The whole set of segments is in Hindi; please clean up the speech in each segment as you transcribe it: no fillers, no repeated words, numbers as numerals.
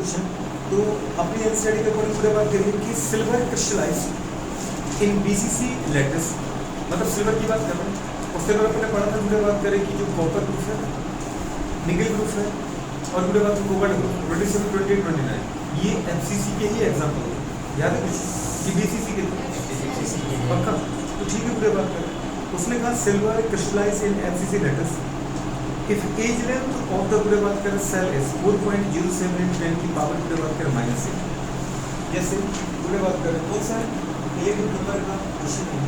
क्वेश्चन। तो अपनी एनसीईआरटी के अकॉर्डिंग पूरे बात करेंगे कि सिल्वर क्रिस्टलाइज इन बीसीसी लैटिस, मतलब सिल्वर की बात कर रहे हैं। और सिल्वर अपने पढ़ा था, पूरे बात करें कि जो कॉपर ग्रुप है, निकल ग्रुप है और पूरे बात कोबाल्ट ग्रुप 27, 28, 29, ये एफसीसी के ही एग्जाम्पल है। याद है कुछ कि बीसीसी के पक्का? तो ठीक है, पूरे बात करें। उसने कहा silver crystallize in FCC lattice if edge length of the पूरे बात करें सेल इज 4.07 × 10 की पावर पूरे बात करें -8। जैसे पूरे बात करें कौन सा है, एक नंबर का क्वेश्चन है।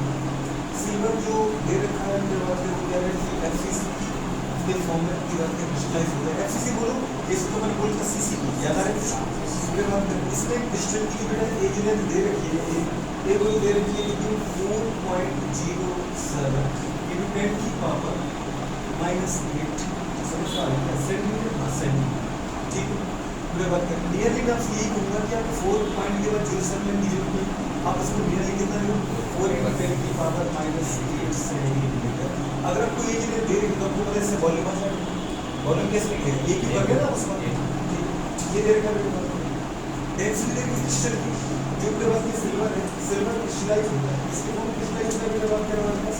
सिल्वर जो दे रखा है पूरे बात करें वो क्या है कि एफसीसी के फॉर्म में पूरे बात करें क्रिस्टलाइज होता है। एफसीसी बोलो, इसको मैंने बोला था सीसी को, याद आ रहा है पूरे बात करें। इसमें क्रिस्टल की बेटा एज लेंथ दे रखी है, एक वो दे रखी है कि 4.07 × 10 की पावर -8 सेंटीमीटर। ठीक है, पूरे बात करें। नियरली मैं आपसे यही कहूँगा कि आप 4 पॉइंट के बाद 07 में दीजिए, आप इसको नियरली कितना लो 4 × 10 की पावर -8 सेंटीमीटर। अगर आपको ये चीज़ें दे रही तो आपको पता है इससे वॉल्यूम आ जाएगा। वॉल्यूम कैसे निकलेगा, एक ही कर गया ना उस वक्त। ये दे रखा है डेंसिटी देखिए क्रिस्टल की, जो पूरे बात की सिल्वर है, सिल्वर क्रिस्टलाइज होता है। इसके फॉर्म क्रिस्टलाइज होता है, पूरे बात करें हमारे पास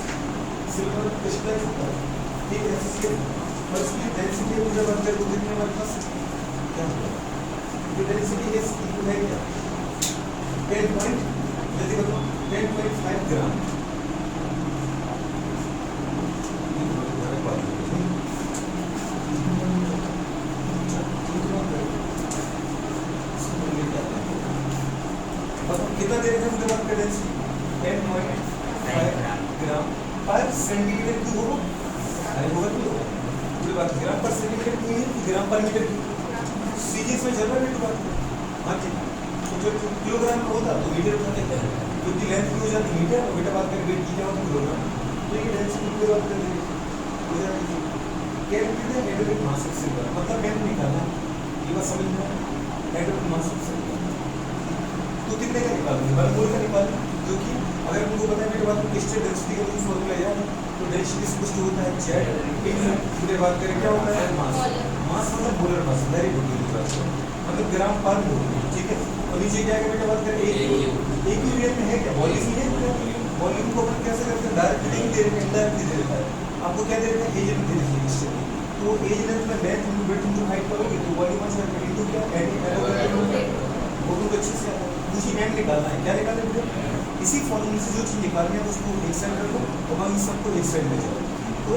सिल्वर क्रिस्टलाइज होता है। ठीक है, इसके और इसकी डेंसिटी पूरे बात करें तो कितने हमारे पास क्या होगा, ये डेंसिटी इज इक्वल है क्या 10 पॉइंट, जल्दी बताओ 10.5 ग्राम। कितना दे रहे हैं मुझे बात करें, 10.5 ग्राम पर सेंटीमीटर क्यूब होगा। अरे होगा तो पूरी बात ग्राम पर सेंटीमीटर क्यूब है, ग्राम पर मीटर क्यूब सीरीज में चल रहा है बात। हाँ जी, तो जो किलोग्राम में होता तो मीटर उठाते हैं, क्योंकि लेंथ की हो जाती मीटर और बेटा बात करें वेट की क्या होती किलोग्राम। तो ये डेंसिटी की बात कर रही हो जाती है। कैलकुलेट है एटॉमिक मास ऑफ सिल्वर, मतलब मैंने निकाला ये बात समझ में एटॉमिक मास ऑफ सिल्वर तो कितने का निकालूंगी, बर्मोल का निकालूं, क्योंकि अगर मुझे पता है मेरे बात क्रिस्टल डेंसिटी का जो फॉर्मूला याद है, तो डेंसिटी कुछ तो होता है जेड इन पूरे बात करें क्या होता है मास, मास मतलब मोलर मास, वेरी गुड मतलब ग्राम पर मोल। ठीक है, और नीचे क्या है बेटा बात करें एक यूनिट में है क्या वॉल्यूम है, वॉल्यूम को अपन कैसे करते हैं डायरेक्ट नहीं दे रहे हैं, इनडायरेक्टली दे रखा है। आपको क्या दे रखा है, एज लेंथ दे रखी है क्रिस्टल, तो एज लेंथ में length into width into height करोगे तो वॉल्यूम आ जाएगा इनटू क्या एवोगैड्रो, वो तो अच्छे से मुझे एम निकालना है। क्या निकालना है मुझे, इसी फॉर्मूले से जो चीज़ निकालनी है उसको एक साइड रख लो और बाकी सबको एक साइड ले जाओ। तो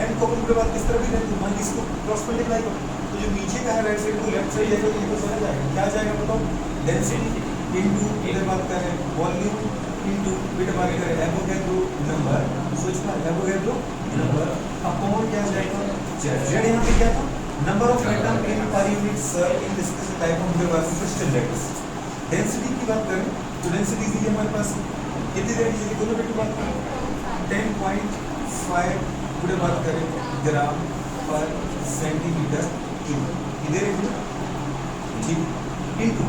एम को अपन बात किस तरह भी रहती है, मान इसको क्रॉस मल्टीप्लाई करो तो जो नीचे का है राइट साइड को लेफ्ट साइड जाएगा तो ये तो चला जाएगा। क्या जाएगा बताओ, डेंसिटी इनटू इधर बात करें वॉल्यूम इनटू बेटा बात करें एवोगैड्रो नंबर, सोच पा एवोगैड्रो नंबर अपॉन क्या जाएगा जेड। जेड यहाँ पे क्या था, number of atom in per unit serve in this type of crystal lattice. Density की बात करें तो डेंसिटी दी हमारे पास कितनी देर की दोनों बेटी बात करें 10.5 पूरे बात करें ग्राम पर सेंटीमीटर क्यूब इधर ठीक इनटू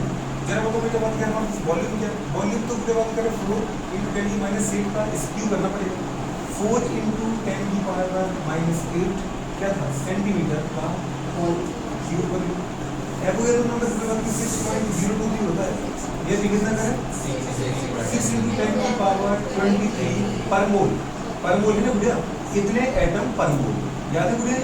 जरा वो बेटा बात करें हम वॉल्यूम क्या, वॉल्यूम तो पूरे बात करें 4 × 10⁻8 का स्क्यू करना पड़ेगा, 4 × 10⁻8 क्या था सेंटीमीटर का और क्यूब वॉल्यूम। एवोगैड्रो नंबर पूरे बात की 6.02 भी होता है, ये भी कितना है 6 × 10⁻23 पर मोल। पर मोल है ना बुढ़िया, इतने एटम पर मोल, याद है बुढ़िया।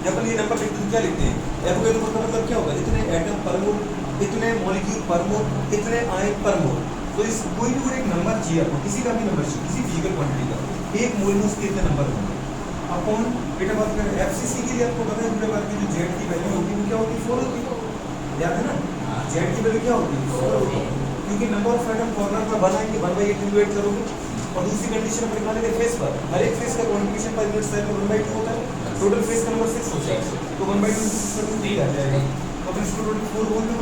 जब ये नंबर लिखते हैं क्या लिखते हैं, एवोगैड्रो का मतलब क्या होगा, इतने एटम पर मोल, इतने मॉलिक्यूल पर मोल, इतने आयन पर मोल। तो इस कोई भी एक नंबर चाहिए आपको, किसी का भी नंबर चाहिए, किसी फिजिकल क्वांटिटी का, एक मोल में उसके इतने नंबर होंगे अपॉन बेटा बात करें एफसीसी के लिए आपको पता है बेटा बात की जो जेड की वैल्यू होगी वो क्या होगी 4 होगी, याद है ना। जेड की वैल्यू क्या होगी 4 होगी, क्योंकि नंबर ऑफ एटम कॉर्नर पर बनाएंगे 1/8 डिवाइड करोगे और दूसरी कंडीशन पर निकालेंगे फेस पर, हर एक फेस का कंट्रीब्यूशन पर यूनिट सेल में 1/2 होता है, टोटल फेस का नंबर 6 होता है, तो 1/2 6 3 आ जाएगा, तो अपन इसको टोटल 4 बोल दो।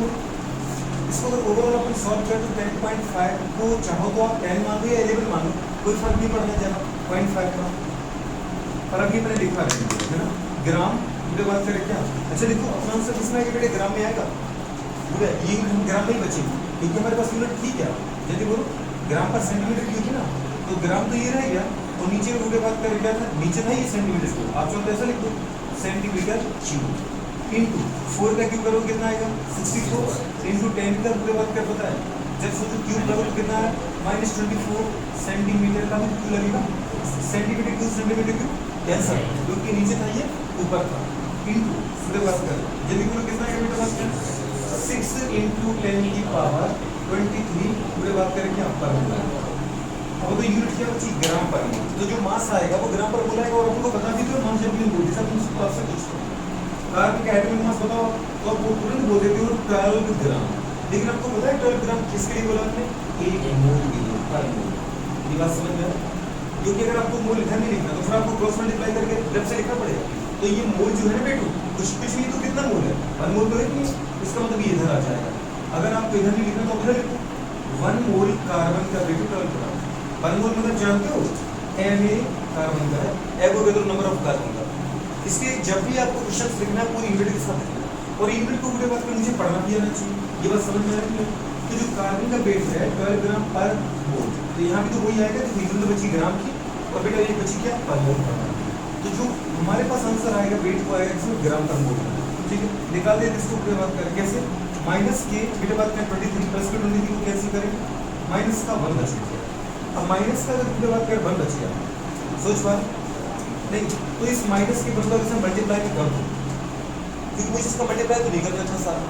इसको अगर ओवरऑल अपन सॉल्व करें तो 10.5 को चाहो तो आप 10 मान लो या 11 मान लो, कोई फर्क नहीं पड़ना ज़्यादा 0.5 का, पर अभी मैंने लिखा है ना ग्राम पूरे बात करें क्या। अच्छा देखो अपना आंसर किसमें आएगा बेटे, ग्राम में आएगा पूरा, ये ग्राम में ही बचेगी क्योंकि हमारे पास यूनिट ठीक है। जल्दी बोलो ग्राम पर सेंटीमीटर क्यूब है ना, तो ग्राम तो ये रह गया और नीचे पूरे बात करें क्या था, नीचे था ये सेंटीमीटर क्यूब, आप चाहो तो ऐसा लिख दो सेंटीमीटर क्यूब। इंटू 4 का क्यूब करोगे कितना आएगा 64 इंटू 10 का पूरे बात क्या पता है जब सोचो क्यूब करोगे कितना है -24 सेंटीमीटर का भी क्यूब लगेगा सेंटीमीटर क्यूब कैंसर क्योंकि नीचे था ये ऊपर था इंटू पूरे बात कर जब इक्वल कितना है बेटा बात कर 6 इंटू 10 की पावर 23 पूरे बात करें क्या पर मोल अब तो यूनिट क्या बची ग्राम पर मोल तो जो मास आएगा वो ग्राम पर मोल आएगा और आपको बता दी तो नॉन जर्मन बोल जैसा तुम आपसे पूछते कार्बन का एटॉमिक मास बताओ तो आप वो तुरंत बोल देते हो 12 ग्राम लेकिन आपको पता है 12 ग्राम किसके लिए बोला आपने 1 मोल के लिए पर मोल ये बात समझ में आया क्योंकि अगर आपको मोल इधर नहीं लिखना तो फिर आपको क्रॉस मल्टीप्लाई करके लेफ्ट से लिखना पड़ेगा तो ये मोल जो है ना बेटू कुछ नहीं तो कितना मोल है 1 मोल तो है नहीं इसका मतलब ये इधर आ जाएगा अगर आपको इधर नहीं लिखना तो उधर लिखो 1 मोल कार्बन का बेटू 12 ग्राम 1 मोल मतलब जानते हो Na कार्बन का है एवोगैड्रो नंबर ऑफ कार्बन का इसलिए जब भी आपको क्वेश्चन लिखना है पूरी यूनिट के साथ लिखना और यूनिट को पूरे बात में मुझे पढ़ना भी आना चाहिए ये बात समझ में आ रही है तो जो कार्बन का वेट है 12 ग्राम पर मोल तो यहाँ भी तो वही आएगा तो इधर तो बची ग्राम की और बेटा ये बची क्या पर मोल तो जो हमारे पास आंसर आएगा वेट को आएगा इसमें ग्राम पर मोल ठीक है निकाल देते इसको पूरे बात करें कैसे माइनस के बेटा बात करें 23 प्लस के 23 को कैसे करें माइनस का 1 बच गया अब माइनस का अगर पूरे बात करें 1 बच गया सोच बात नहीं तो इस माइनस के बदले से मल्टीप्लाई कर दो क्योंकि मुझे इसका मल्टीप्लाई तो नहीं करना था सारा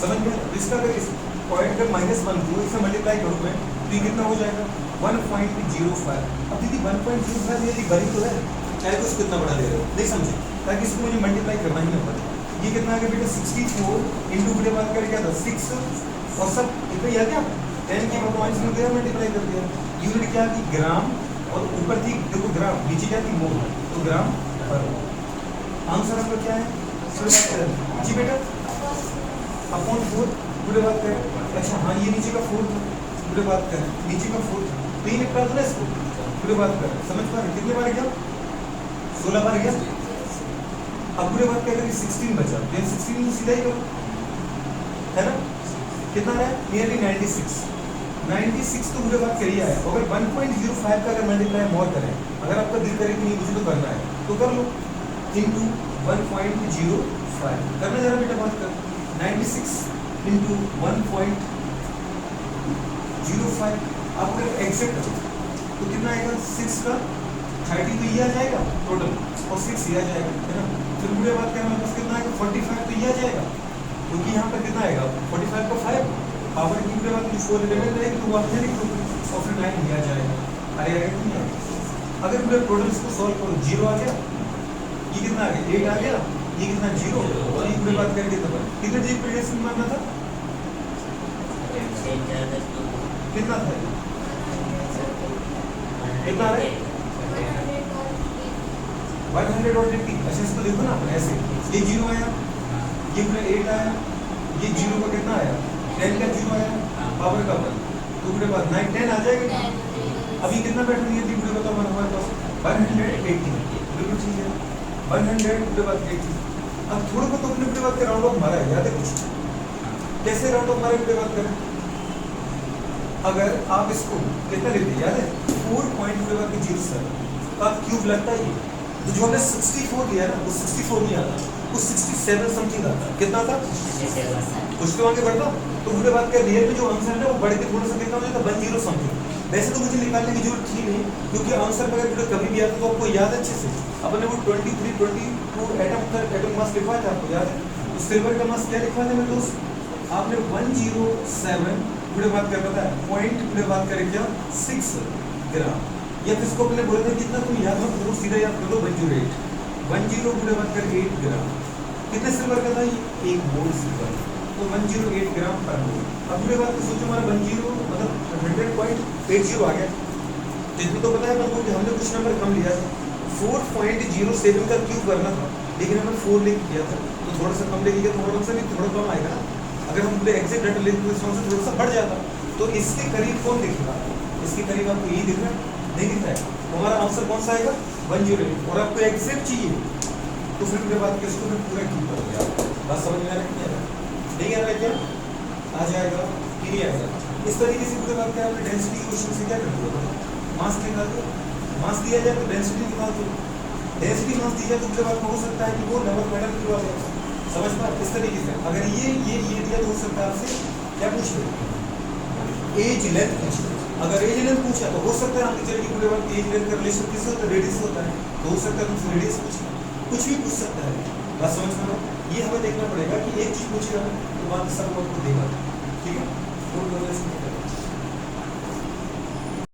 समझ में तो इसका अगर इस पॉइंट का -1 को इससे मल्टीप्लाई करूँ मैं तो ये कितना हो जाएगा 1.05 अब दीदी 1.05 ये बड़ी तो है चाहे तो उसको कितना बड़ा ले रहे हो नहीं समझे ताकि इसको मुझे मल्टीप्लाई करना ही ना पड़े ये कितना आ गया बेटा 64 इंटू पूरे बात करके क्या था 6 और सब इतना ही आ गया 10 की पावर में गया मल्टीप्लाई कर दिया यूनिट क्या थी ग्राम और ऊपर थी देखो ग्राम नीचे क्या थी मोल तो ग्राम पर आंसर आपका क्या है पूरे बात करें जी बेटा अपॉन 4 पूरे बात करें अच्छा हाँ ये नीचे का 4 था पूरे बात करें नीचे का 4 था तो ये निकाल दो ना इसको पूरे बात करें समझ पा रहे कितने बार गया 16 बार गया अब पूरे बात क्या करें 16 बचा तो 16 तो सीधा ही करो है ना कितना है नियरली 96 तो पूरे बात करिए आया अगर 1.05 का अगर मल्टीप्लाई मोर करें अगर आपका दिल करे कि नहीं मुझे तो करना है तो कर लो इंटू 1.05 करना जरा बेटा बात कर 96 इंटू 1.05 आप अगर एक्सेप्ट करो तो कितना आएगा 6 का 30 तो ये आ जाएगा टोटल और 6 ये आ जाएगा है ना फिर पूरे बात करें हमारे पास कितना आएगा 45 तो ये आ जाएगा क्योंकि यहाँ पर कितना आएगा 45 का 5 पावर की पूरे बात में 4 एलिमेंट रहेगी तो वो आपने लिख दो और फिर 9 दिया जाएगा अरे आएगा नहीं आएगा अगर पूरे टोटल इसको सॉल्व करो 0 आ गया ये कितना आ गया 8 आ गया ये कितना 0 और ये पूरे बात करके कितना बना कितने जी प्रेडिक्शन मानना था कितना था कितना है 100 और 80 अच्छा इसको देखो ना अपन ऐसे ये 0 आया ये पूरा 8 आया ये 0 का कितना आया 10 का 0 आया पावर का 1 तो पूरे बाद 9 10 आ जाएगा अभी कितना बैठ रही है पूरे बताओ हमारे पास 180 बिल्कुल ठीक है 100 पूरे बाद 80 अब थोड़ा बहुत अपने पूरे बात के राउंड ऑफ मारा है याद है कुछ कैसे राउंड ऑफ मारे पूरे बात करें अगर आप इसको कितना लेते याद है 4.07 का क्यूब लगता है तो जो हमने 64 लिया ना वो 64 नहीं आता वो 67 समथिंग आता कितना था कुछ तो आगे बढ़ता तो पूरे बात का रियल में जो आंसर है ना वो बढ़ के थोड़ा सा कितना हो जाता 10 समथिंग वैसे तो मुझे निकालने की जरूरत थी नहीं क्योंकि आंसर अगर पूरा कभी भी आता तो आपको याद है अच्छे से अपने वो 23 22 एटम मास लिखवाया था आपको याद है तो सिल्वर का मास क्या लिखवाया था मेरे दोस्त आपने 107 पूरे बात कर बताया पॉइंट पूरे बात करें क्या 6 ग्राम या फिर इसको अपने बोले थे कितना तुम याद मत करो सीधा याद कर लो 108 पूरे बात कर 8 ग्राम कितने सिल्वर का था ये 1 मोल सिल्वर तो 108 ग्राम पर मोल अब पूरे बात को सोचो हमारा 10 मतलब 100.80 आ गया तो इसमें तो पता है हमको कि हमने कुछ नंबर कम लिया था 4.07 का क्यूब करना था लेकिन हमने 4 लेके किया था तो थोड़ा सा कम लेके गया तो आंसर भी थोड़ा कम आएगा ना अगर हम पूरे एग्जैक्ट डाटा लेते तो इसका आंसर थोड़ा सा बढ़ जाता तो इसके करीब कौन दिखेगा इसके करीब आपको यही दिख रहा है नहीं दिख रहा है तो हमारा आंसर कौन सा आएगा 108 और आपको एग्जैक्ट चाहिए तो फिर मेरे बात किसको मैं पूरा क्यों कर दिया बात समझ में आ रहा है नहीं आ रहा है क्या आ जाएगा कि नहीं आएगा इस तरीके से पूरे बात क्या आपने डेंसिटी के क्वेश्चन से क्या कर दिया मास निकाल दो मास दिया जाए तो डेंसिटी निकाल दो डेंसिटी मास दी जाए तो पूरे बात हो सकता है कि वो नंबर पैटर्न के बाद समझ पा इस तरीके से अगर ये दिया तो हो सकता है आपसे क्या पूछ रहे एज लेंथ पूछ रहे। अगर एज लेंथ पूछा तो हो सकता है हम टीचर की पूरे वक्त एज लेंथ का रिलेशन किससे होता है, रेडियस होता है, तो हो सकता है तुमसे रेडियस पूछना, कुछ भी पूछ सकता है। बात समझ में आ? ये हमें देखना पड़ेगा कि एक चीज पूछेगा तो बाकी सब आपको देगा। ठीक है,